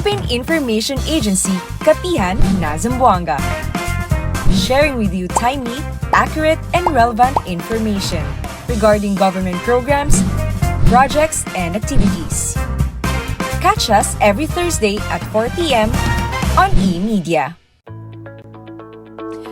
Philippine Information Agency, Kapihan, Zamboanga. Sharing with you timely, accurate, and relevant information regarding government programs, projects, and activities. Catch us every Thursday at 4 p.m. on e-media.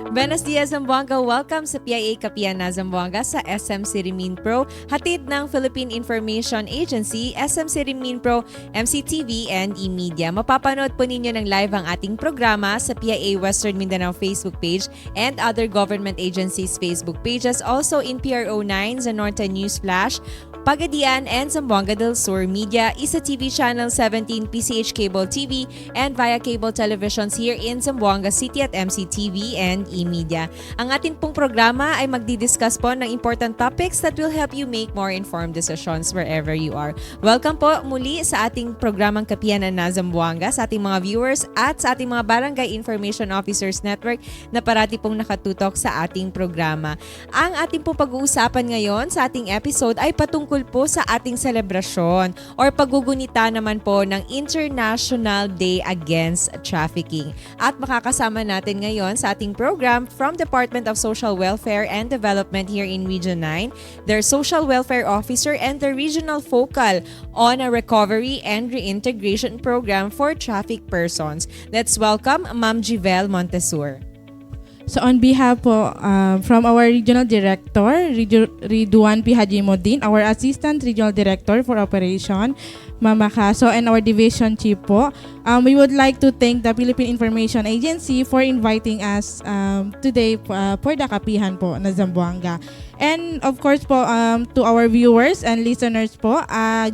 Buenos dias, Zamboanga. Welcome sa PIA Kapihan na Zamboanga sa SM City Pro, hatid ng Philippine Information Agency, SM City Pro, MCTV, and e-media. Mapapanood po ninyo ng live ang ating programa sa PIA Western Mindanao Facebook page and other government agencies' Facebook pages. Also in PRO9, Zanorte News Flash, Pagadian, and Zamboanga del Sur Media, Isa TV Channel 17, PCH Cable TV, and via cable televisions here in Zamboanga City at MCTV and e-media. Ang ating pong programa ay magdidiscuss po ng important topics that will help you make more informed decisions wherever you are. Welcome po muli sa ating programang Kapihan na Zamboanga, sa ating mga viewers at sa ating mga Barangay Information Officers Network na parati pong nakatutok sa ating programa. Ang ating pong pag-uusapan ngayon sa ating episode ay patungkol po sa ating selebrasyon or paggugunita naman po ng International Day Against Trafficking. At makakasama natin ngayon sa ating program from Department of Social Welfare and Development here in Region 9, their Social Welfare Officer and the Regional Focal on a Recovery and Reintegration Program for Trafficked Persons. Let's welcome Ma'am Jivel Montesur. So on behalf po from our Regional Director, Ridwan P. Hajimudin, our Assistant Regional Director for Operation, Mama Kaso, and our Division Chief po, we would like to thank the Philippine Information Agency for inviting us today for the Kapihan po na Zamboanga. And of course po, to our viewers and listeners po,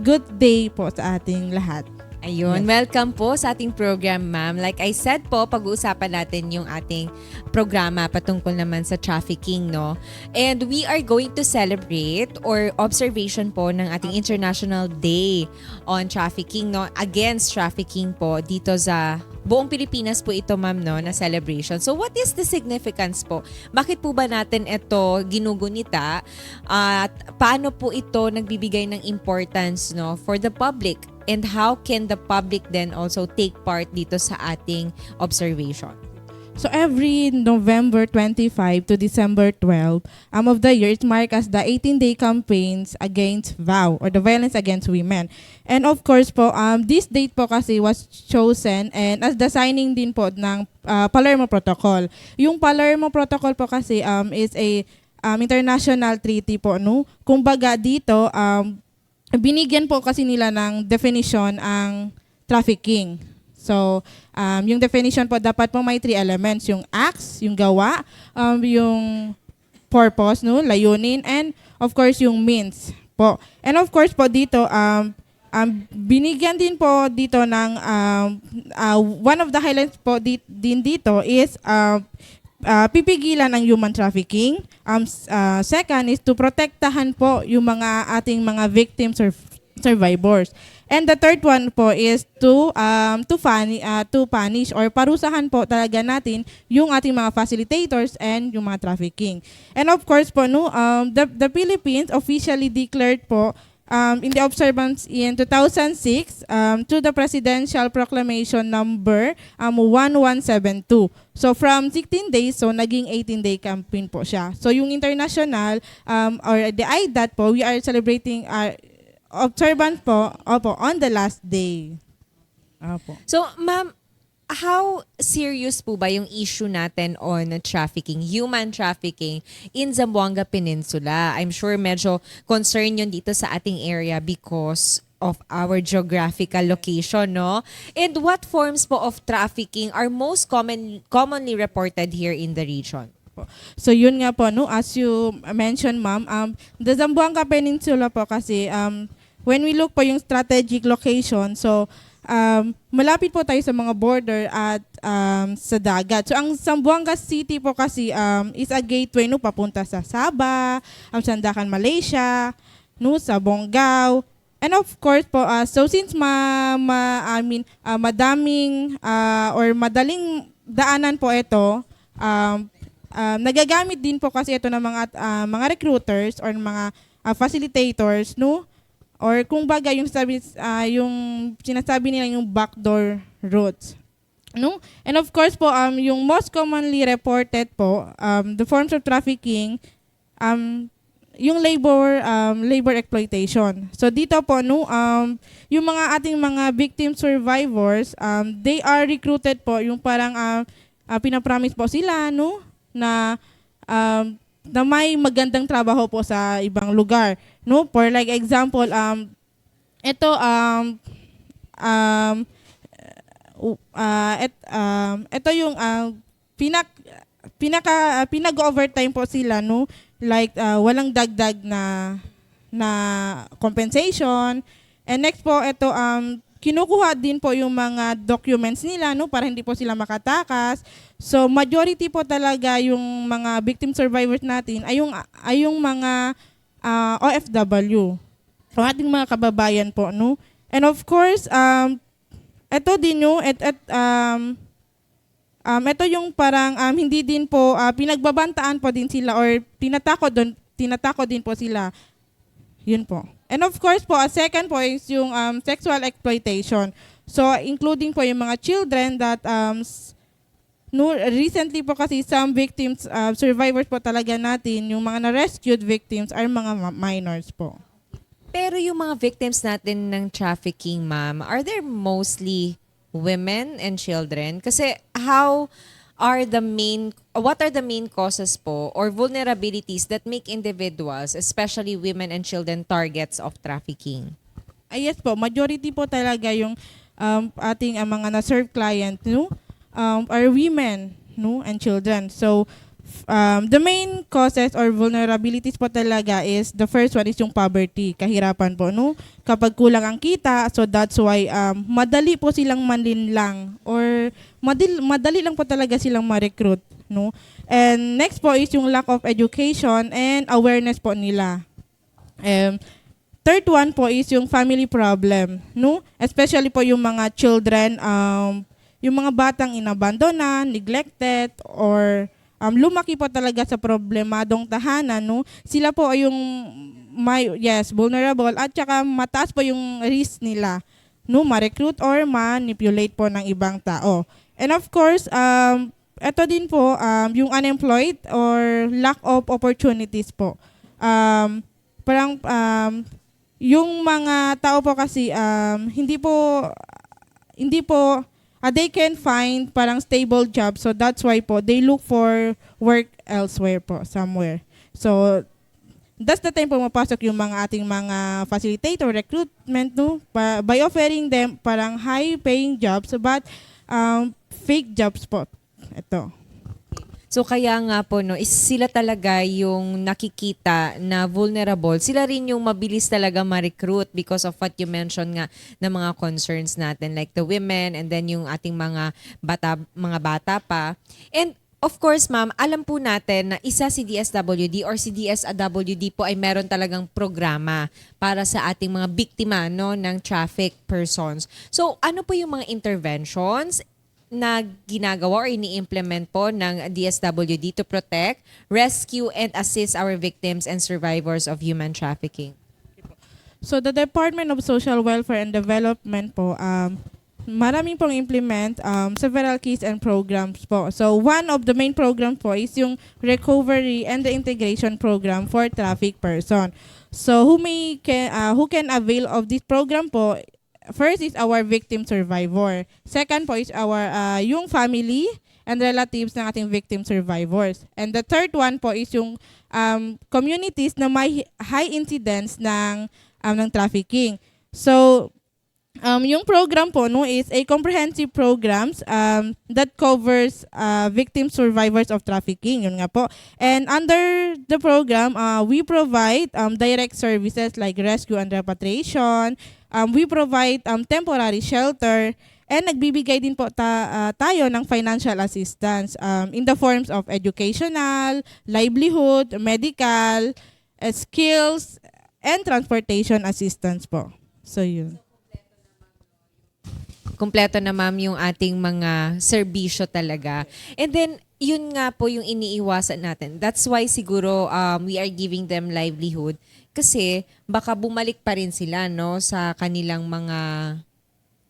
good day po sa ating lahat. Ayun, welcome po sa ating program, ma'am. Like I said po, pag-uusapan natin yung ating programa patungkol naman sa trafficking, no? And we are going to celebrate or observation po ng ating International Day on Trafficking, no? Against Trafficking po dito sa buong Pilipinas po ito, ma'am, no, na celebration. So what is the significance po? Bakit po ba natin ito ginugunita? At paano po ito nagbibigay ng importance, no, for the public? And how can the public then also take part dito sa ating observation? So every November 25 to December 12 of the year, it marks as the 18-day campaigns against VAW or the violence against women. And of course po, this date po kasi was chosen and as the signing din po ng Palermo Protocol. Yung Palermo Protocol po kasi is a international treaty po, no? Kumbaga dito, binigyan po kasi nila ng definition ang trafficking. So, yung definition po dapat po may 3 elements. Yung acts, yung gawa, yung purpose, no, layunin, and of course yung means po. And of course po dito, binigyan din po dito ng one of the highlights po din dito is pipigilan ang human trafficking. Second is to protektahan po yung mga ating mga victims or survivors. And the third one po is to punish or parusahan po talaga natin yung ating mga facilitators and yung mga trafficking. And of course po, no, the Philippines officially declared po in the observance in 2006 to the Presidential Proclamation number 1172. So from 16 days, so naging 18-day campaign po siya. So yung international or the IDAT po, we are celebrating our observance po on the last day. Opo. So, ma'am, how serious po ba yung issue natin on trafficking, human trafficking in Zamboanga Peninsula? I'm sure medyo concern yun dito sa ating area because of our geographical location, no? And what forms po of trafficking are most commonly reported here in the region? So yun nga po, no, as you mentioned, ma'am, the Zamboanga Peninsula po kasi when we look po yung strategic location, so malapit po tayo sa mga border at sa dagat. So ang Zamboanga City po kasi is a gateway, no, papunta sa Sabah, Sandakan, Malaysia, no, sa Bonggao. And of course po, so since madaming or madaling daanan po ito, nagagamit din po kasi ito ng mga recruiters or mga facilitators, no? Or kung baga yung sinasabi nila yung backdoor routes. No? And of course po, yung most commonly reported po, the forms of trafficking, yung labor exploitation. So dito po, no, yung mga ating mga victim survivors, they are recruited po, yung parang pinapromise po sila, no, na may magandang trabaho po sa ibang lugar, no? For like example, ito ito yung pinag-overtime po sila, no? Like walang dagdag na compensation. And next po, ito kinukuha din po yung mga documents nila, no, para hindi po sila makatakas. So majority po talaga yung mga victim survivors natin ay yung mga OFW. So ating mga kababayan po, no? And of course, ito din yung ito yung parang hindi din po pinagbabantaan po din sila or tinatakot din po sila. Yun po. And of course po, a second po is yung sexual exploitation. So including po yung mga children that recently po kasi some victims, survivors po talaga natin, yung mga na-rescued victims are mga minors po. Pero yung mga victims natin ng trafficking, ma'am, are there mostly women and children? Kasi what are the main causes po or vulnerabilities that make individuals, especially women and children, targets of trafficking? Yes po, majority po talaga yung ating mga na-serve client, no, are women, no, and children. So the main causes or vulnerabilities po talaga is, the first one is yung poverty, kahirapan po, no? Kapag kulang ang kita, so that's why madali po silang manlinlang or madali lang po talaga silang ma-recruit, no? And next po is yung lack of education and awareness po nila. Third one po is yung family problem, no? Especially po yung mga children, yung mga batang inabandona, neglected, or lumaki po talaga sa problemadong tahanan, no? Sila po ay yung vulnerable, at saka mataas po yung risk nila, no, ma-recruit or manipulate po ng ibang tao. And of course, ito din po yung unemployed or lack of opportunities po. Parang yung mga tao po kasi hindi po they can find parang stable job, so that's why po they look for work elsewhere po, somewhere. So that's the time po mapasok yung mga ating mga facilitator recruitment, no, by offering them parang high paying jobs but fake jobs po ito. So kaya nga po, no, is sila talaga yung nakikita na vulnerable. Sila rin yung mabilis talaga ma-recruit because of what you mentioned nga na mga concerns natin, like the women and then yung ating mga bata pa. And of course, ma'am, alam po natin na isa si DSWD or si DSWD po ay meron talagang programa para sa ating mga biktima, no, ng traffic persons. So ano po yung mga interventions na ginagawa or ini-implement po ng DSWD to protect, rescue, and assist our victims and survivors of human trafficking? So the Department of Social Welfare and Development po, maraming pong implement several keys and programs po. So one of the main program po is yung recovery and the integration program for traffic person. So who can avail of this program po? First is our victim survivor. Second po is our yung family and relatives ng ating victim survivors. And the third one po is yung communities na may high incidence ng trafficking. So yung program po, no, is a comprehensive programs that covers victim survivors of trafficking. Yun nga po. And under the program, we provide direct services like rescue and repatriation. We provide temporary shelter, and nagbibigay din po tayo ng financial assistance in the forms of educational, livelihood, medical, skills, and transportation assistance po. So yun. Kompleto na, ma'am, yung ating mga serbisyo talaga. And then, yun nga po yung iniiwasan natin. That's why siguro we are giving them livelihood. Kasi baka bumalik pa rin sila, no, sa kanilang mga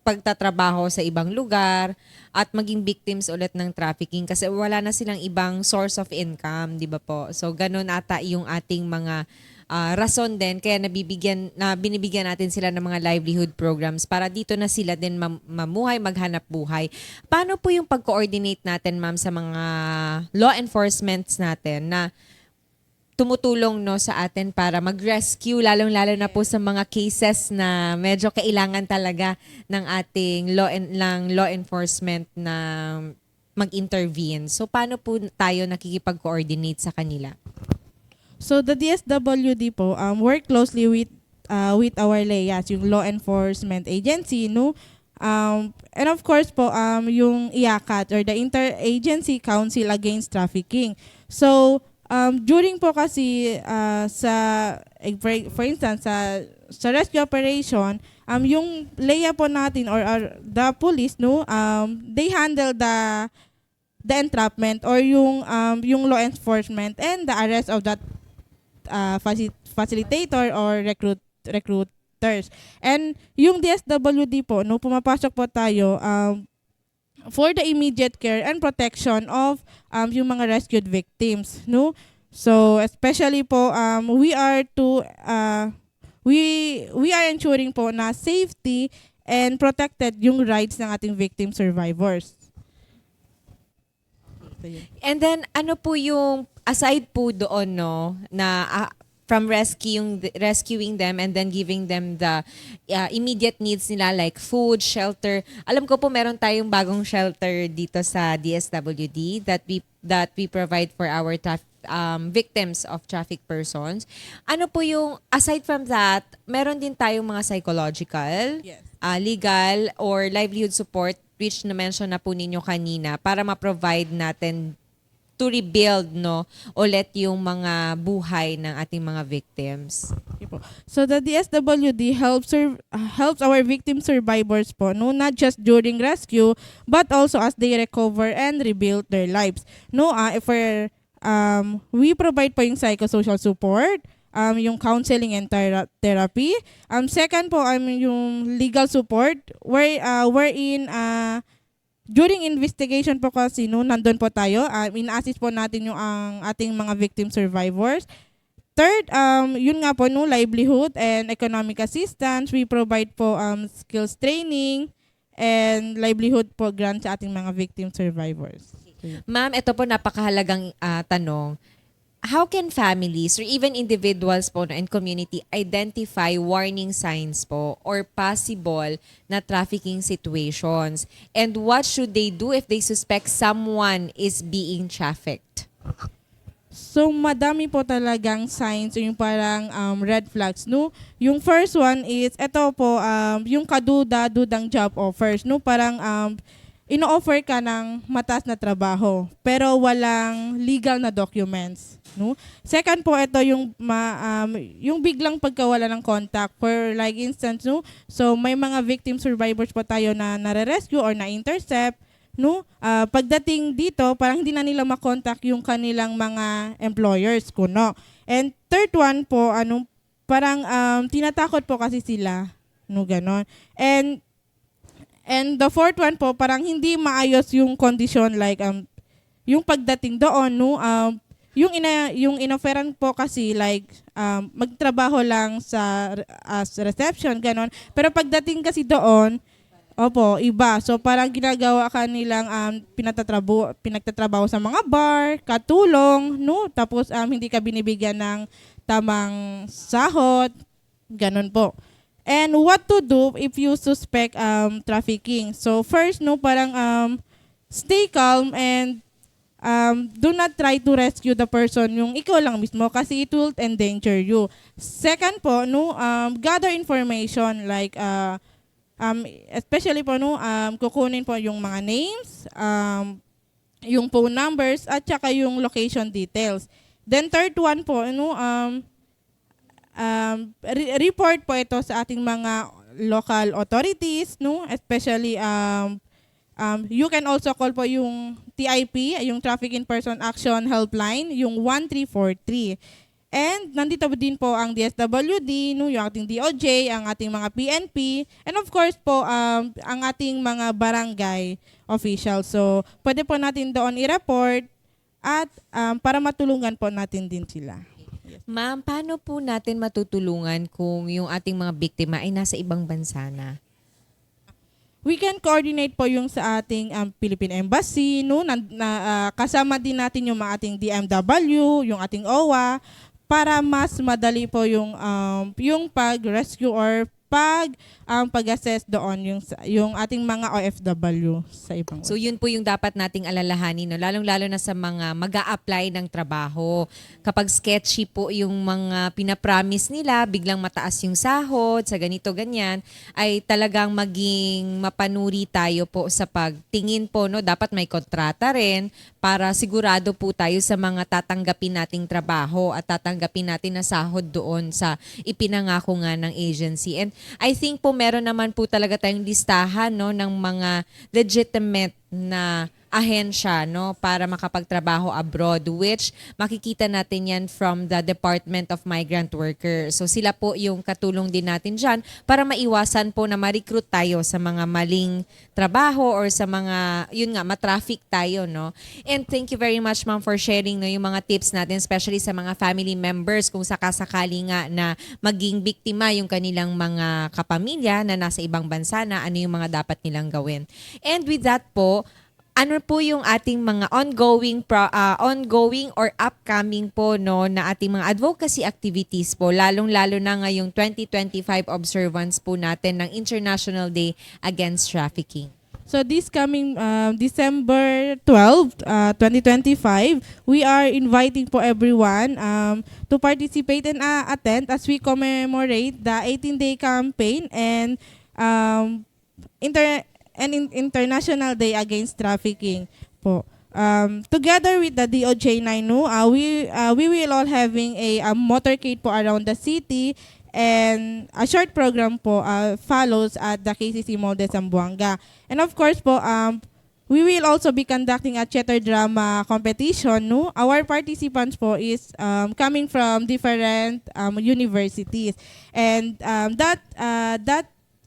pagtatrabaho sa ibang lugar at maging victims ulit ng trafficking kasi wala na silang ibang source of income, di ba po? So ganun ata yung ating mga rason din kaya binibigyan natin sila ng mga livelihood programs para dito na sila din mamuhay, maghanap buhay. Paano po yung pag-coordinate natin, ma'am, sa mga law enforcements natin na tumutulong no sa atin para mag-rescue lalong-lalo na po sa mga cases na medyo kailangan talaga ng ating law enforcement na mag-intervene. So paano po tayo nakikipag-coordinate sa kanila? So the DSWD po work closely with our LEAs, yung law enforcement agency, no? And of course po yung IACAT or the Interagency Council Against Trafficking. So during po kasi for instance sa rescue operation, yung LEA po natin or the police, no, they handle the entrapment or yung law enforcement and the arrest of that facilitator or recruiters. And yung DSWD po, no, pumapasok po tayo for the immediate care and protection of yung mga rescued victims, no? So especially po we are ensuring po na safety and protected yung rights ng ating victim survivors. And then ano po yung aside po doon no na from rescuing them and then giving them the immediate needs nila like food, shelter. Alam ko po meron tayong bagong shelter dito sa DSWD that we provide for our victims of traffic persons. Ano po yung aside from that, meron din tayong mga psychological, Yes. Legal or livelihood support which na-mention na po ninyo kanina para ma-provide natin to rebuild no ulit yung mga buhay ng ating mga victims. Okay po. So the DSWD helps our victim survivors po, no, not just during rescue but also as they recover and rebuild their lives. No, we provide po yung psychosocial support, yung counseling and therapy. Second po yung legal support wherein during investigation po kasi no, nandun po tayo, ina-assist po natin yung ang ating mga victim survivors. Third, yun nga po no, livelihood and economic assistance. We provide po skills training and livelihood po grant sa ating mga victim survivors. Ma'am, ito po napakahalagang tanong. How can families or even individuals po and community identify warning signs po or possible na trafficking situations? And what should they do if they suspect someone is being trafficked? So madami po talagang signs yung parang red flags, no. Yung first one is ito po yung kaduda-dudang job offers, no, parang ino-offer ka ng mataas na trabaho pero walang legal na documents, no. Second po ito yung biglang pagkawala ng contact for like instance, no. So may mga victim survivors po tayo na nare-rescue or na-intercept, no. Pagdating dito parang hindi na nila makontak yung kanilang mga employers kuno. And third one po parang tinatakot po kasi sila, no, ganon. And the fourth one po, parang hindi maayos yung kondisyon like yung pagdating doon, no, yung inofferan po kasi like magtrabaho lang as reception ganon. Pero pagdating kasi doon, opo, iba. So parang ginagawa ka nilang pinagtatrabaho sa mga bar, katulong, no, tapos hindi ka binibigyan ng tamang sahod, ganon po. And what to do if you suspect trafficking? So first, no, parang stay calm and do not try to rescue the person yung ikaw lang mismo kasi it will endanger you. Second po, no, gather information like especially po no, kukunin po yung mga names, yung phone numbers at saka yung location details. Then third one po, no, report po ito sa ating mga local authorities, no, especially you can also call po yung TIP, yung Trafficking Person Action Helpline, yung 1343. And nandito din po ang DSWD, no, yung ating DOJ, ang ating mga PNP, and of course po ang ating mga barangay officials. So pwede po natin doon i-report at para matulungan po natin din sila. Ma'am, paano po natin matutulungan kung yung ating mga biktima ay nasa ibang bansa na? We can coordinate po yung sa ating Philippine Embassy, no, kasama din natin yung mga ating DMW, yung ating OWA, para mas madali po yung pag-rescue or pag-assess doon yung ating mga OFW sa ibang. So yun po yung dapat nating alalahanin, no? Lalong-lalo na sa mga mag-a-apply ng trabaho. Kapag sketchy po yung mga pinapromise nila, biglang mataas yung sahod, sa ganito, ganyan, ay talagang maging mapanuri tayo po sa pagtingin po, no? Dapat may kontrata rin para sigurado po tayo sa mga tatanggapin nating trabaho at tatanggapin natin na sahod doon sa ipinangako nga ng agency. And I think po meron naman po talaga tayong listahan, no, ng mga legitimate na ahensya, no, para makapagtrabaho abroad, which makikita natin yan from the Department of Migrant Workers. So sila po yung katulong din natin dyan para maiwasan po na ma-recruit tayo sa mga maling trabaho or sa mga, yun nga, ma-traffic tayo, no. And thank you very much, ma'am, for sharing, no, yung mga tips natin, especially sa mga family members kung sakasakali nga na maging biktima yung kanilang mga kapamilya na nasa ibang bansa na, ano yung mga dapat nilang gawin. And with that po, ano po yung ating mga ongoing or upcoming po, no, na ating mga advocacy activities po, lalong-lalo na ngayong 2025 observance po natin ng International Day Against Trafficking? So this coming December 12, 2025, we are inviting po everyone to participate and attend as we commemorate the 18-day campaign and International Day Against Trafficking po. Together with the DOJ 9, we will all having a motorcade po around the city, and a short program po follows at the KCC Mall de Zamboanga. And of course po, we will also be conducting a theater drama competition. No? Our participants po is coming from different universities, and that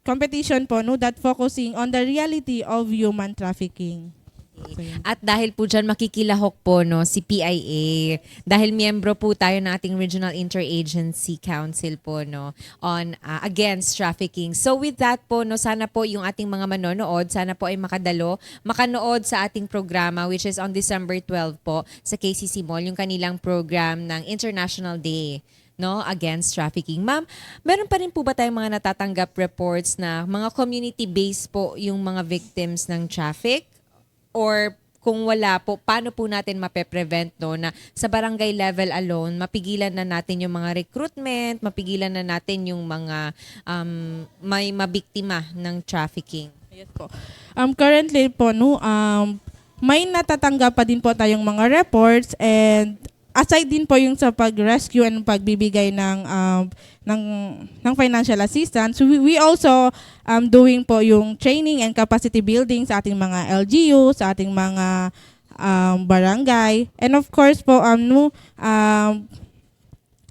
competition po, no, that focusing on the reality of human trafficking. At dahil po dyan makikilahok po, no, si PIA, dahil miyembro po tayo ng ating Regional Interagency Council po, no, on against trafficking. So with that po, no, sana po yung ating mga manonood, sana po ay makanood sa ating programa, which is on December 12 po sa KCC Mall, yung kanilang program ng International Day, no, against trafficking. Ma'am, meron pa rin po ba tayong mga natatanggap reports na mga community-based po yung mga victims ng traffic? Or kung wala po, paano po natin mape-prevent, no, na sa barangay level alone, mapigilan na natin yung mga recruitment, mapigilan na natin yung mga may mabiktima ng trafficking? Yes po. Currently po, no, may natatanggap pa din po tayong mga reports, and aside din po yung sa pag-rescue and pagbibigay ng financial assistance, we also doing po yung training and capacity building sa ating mga LGU, sa ating mga barangay. And of course po,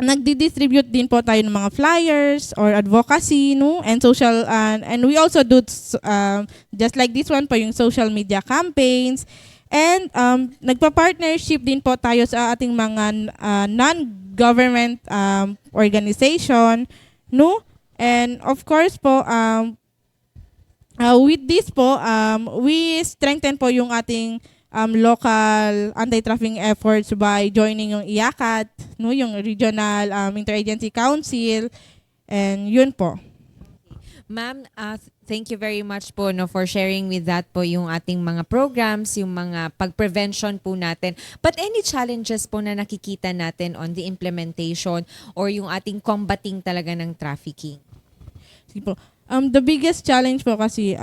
nagdi-distribute din po tayo ng mga flyers or advocacy, no, and social, and we also do just like this one po, yung social media campaigns. And nagpa-partnership din po tayo sa ating mga non-government organization, no? And of course po, with this po, we strengthen po yung ating local anti-trafficking efforts by joining yung IACAT, no, yung Regional Interagency Council, and yun po. Ma'am, thank you very much po, no, for sharing with that po yung ating mga programs, yung mga pag-prevention po natin. But any challenges po na nakikita natin on the implementation or yung ating combating talaga ng trafficking? Sige po. The biggest challenge po kasi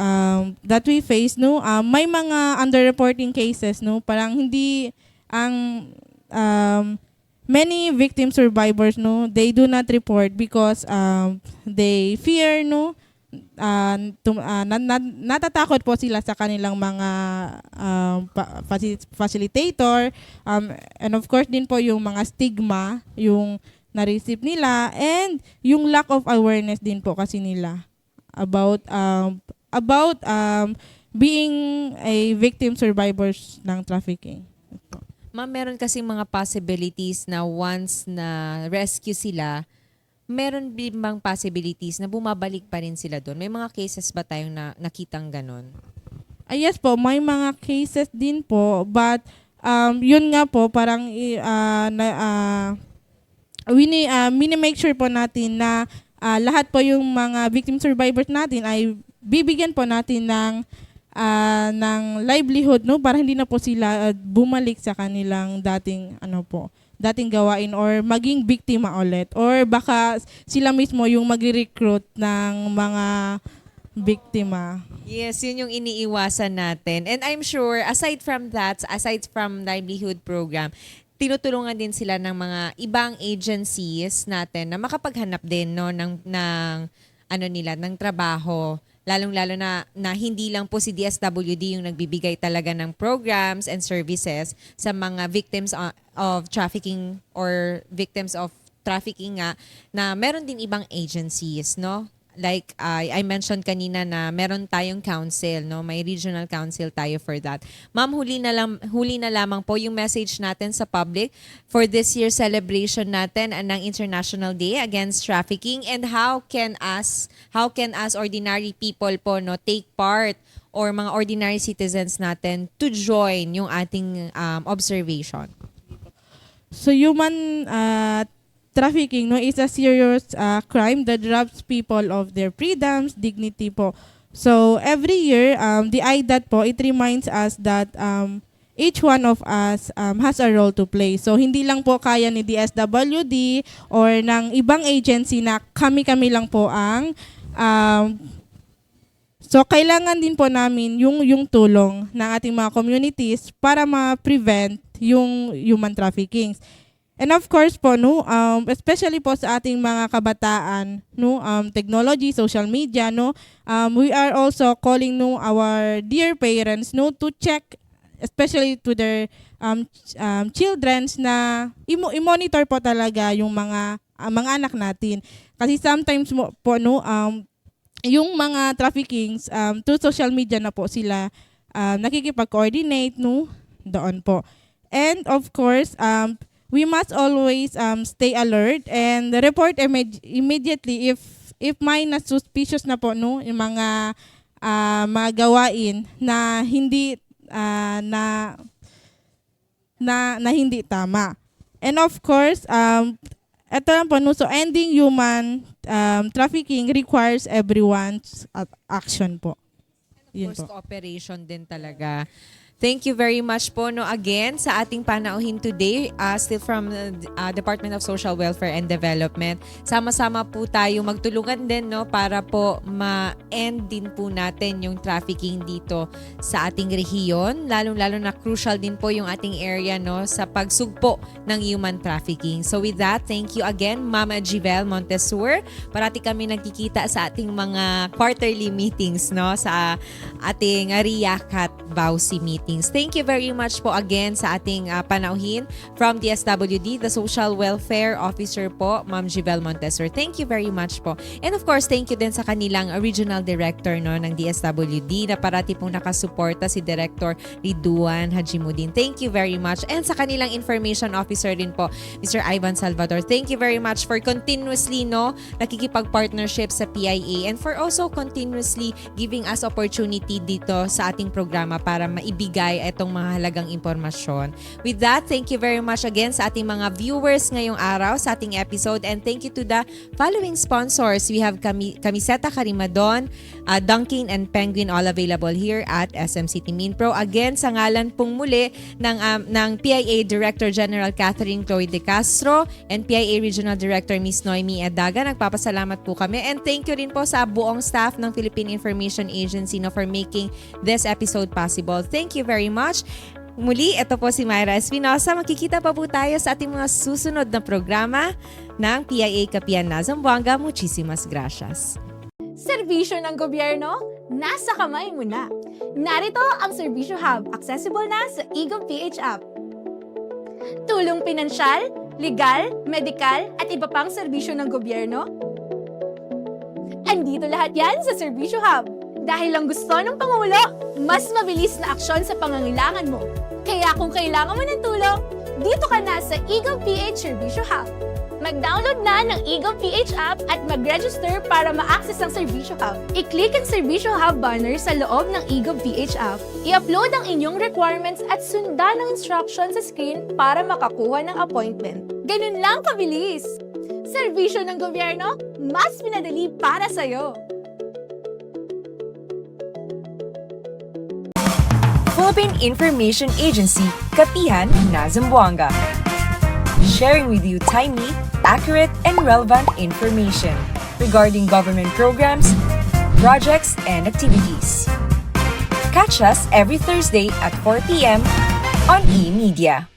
that we face, no, may mga underreporting cases, no, parang hindi ang many victim survivors, no, they do not report because they fear, no, natatakot po sila sa kanilang mga facilitator, and of course din po yung mga stigma, yung na-receive nila, and yung lack of awareness din po kasi nila about being a victim survivors ng trafficking. Ma'am, meron kasi mga possibilities na once na rescue sila, meron din bang possibilities na bumabalik pa rin sila doon? May mga cases ba tayong nakitang ganon? Yes po, may mga cases din po, but yun nga po, parang make sure po natin na lahat po yung mga victim survivors natin ay bibigyan po natin ng livelihood, no, para hindi na po sila bumalik sa kanilang dating gawain or maging biktima ulit, or baka sila mismo yung magre-recruit ng mga biktima. Yes, yun yung iniiwasan natin. And I'm sure, aside from livelihood program, tinutulungan din sila ng mga ibang agencies natin na makapaghanap din, no, ng ng trabaho. Lalong-lalo na hindi lang po si DSWD yung nagbibigay talaga ng programs and services sa mga victims of trafficking or victims of trafficking nga, na meron din ibang agencies, no? Like I mentioned kanina na meron tayong council, no? May regional council tayo for that. Ma'am, huli na lamang po yung message natin sa public for this year's celebration natin ng International Day Against Trafficking, and how can us ordinary people po, no, take part, or mga ordinary citizens natin to join yung ating observation. So human trafficking, no, is a serious crime that robs people of their freedoms, dignity po. So every year, the IDAT po, it reminds us that each one of us has a role to play. So hindi lang po kaya ni DSWD or ng ibang agency na kami-kami lang po ang so kailangan din po namin yung tulong ng ating mga communities para ma-prevent yung human trafficking. And of course po, no, especially po sa ating mga kabataan, no, technology, social media, no, we are also calling, no, our dear parents, no, to check, especially to their childrens, na i-monitor po talaga yung mga anak natin. Kasi sometimes po, no, yung mga traffickings through social media na po sila nakikipag-coordinate, no, doon po. And of course, we must always stay alert and report immediately if may suspicious na po, no, yung mga gawain na hindi na hindi tama. And of course, ito lang po, no, so ending human trafficking requires everyone's action po. Yun po. Cooperation din talaga. Thank you very much po, no, again sa ating panauhin today, still from the Department of Social Welfare and Development. Sama-sama po tayo magtulungan din, no, para po ma-end din po natin yung trafficking dito sa ating rehiyon. Lalong-lalo na crucial din po yung ating area, no, sa pagsugpo ng human trafficking. So with that, thank you again, Mama Jivel Montesur. Parati kami nagkikita sa ating mga quarterly meetings, no, sa ating RIACAT Bausi meeting. Thank you very much po again sa ating panauhin from DSWD, the Social Welfare Officer po, Ma'am Jivel Montesor. Thank you very much po. And of course, thank you din sa kanilang Regional Director, no, ng DSWD, na parati pong nakasuporta, si Director Riduan Hajimudin. Thank you very much. And sa kanilang Information Officer din po, Mr. Ivan Salvador. Thank you very much for continuously, no, nakikipag-partnership sa PIA, and for also continuously giving us opportunity dito sa ating programa para maibigay itong mga halagang impormasyon. With that, thank you very much again sa ating mga viewers ngayong araw sa ating episode, and thank you to the following sponsors. We have Camiseta Karimadon, Dunkin and Penguin, all available here at SM City Minpro. Again, sa ngalan pong muli ng PIA Director General Catherine Chloe De Castro and PIA Regional Director Ms. Noemi Edaga, nagpapasalamat po kami, and thank you rin po sa buong staff ng Philippine Information Agency, no, for making this episode possible. Thank you very much. Muli, ito po si Myra Espinosa. Makikita pa po tayo sa ating mga susunod na programa ng PIA Kapihan na Zamboanga. Muchísimas gracias. Serbisyo ng gobyerno, nasa kamay mo na. Narito ang Serbisyo Hub, accessible na sa Eagle PH app. Tulong pinansyal, legal, medikal, at iba pang serbisyo ng gobyerno? Andito lahat yan sa Serbisyo Hub. Dahil lang gusto ng Pangulo, mas mabilis na aksyon sa pangangailangan mo. Kaya kung kailangan mo ng tulong, dito ka na sa eGov.ph Serbisyo Hub. Mag-download na ng eGov.ph app at mag-register para ma-access ang Serbisyo Hub. I-click ang Serbisyo Hub banner sa loob ng eGov.ph app. I-upload ang inyong requirements at sundan ang instructions sa screen para makakuha ng appointment. Ganun lang kabilis! Serbisyo ng gobyerno, mas pinadali para sa'yo. Philippine Information Agency, Kapihan na Zamboanga. Sharing with you timely, accurate, and relevant information regarding government programs, projects, and activities. Catch us every Thursday at 4 p.m. on eMedia.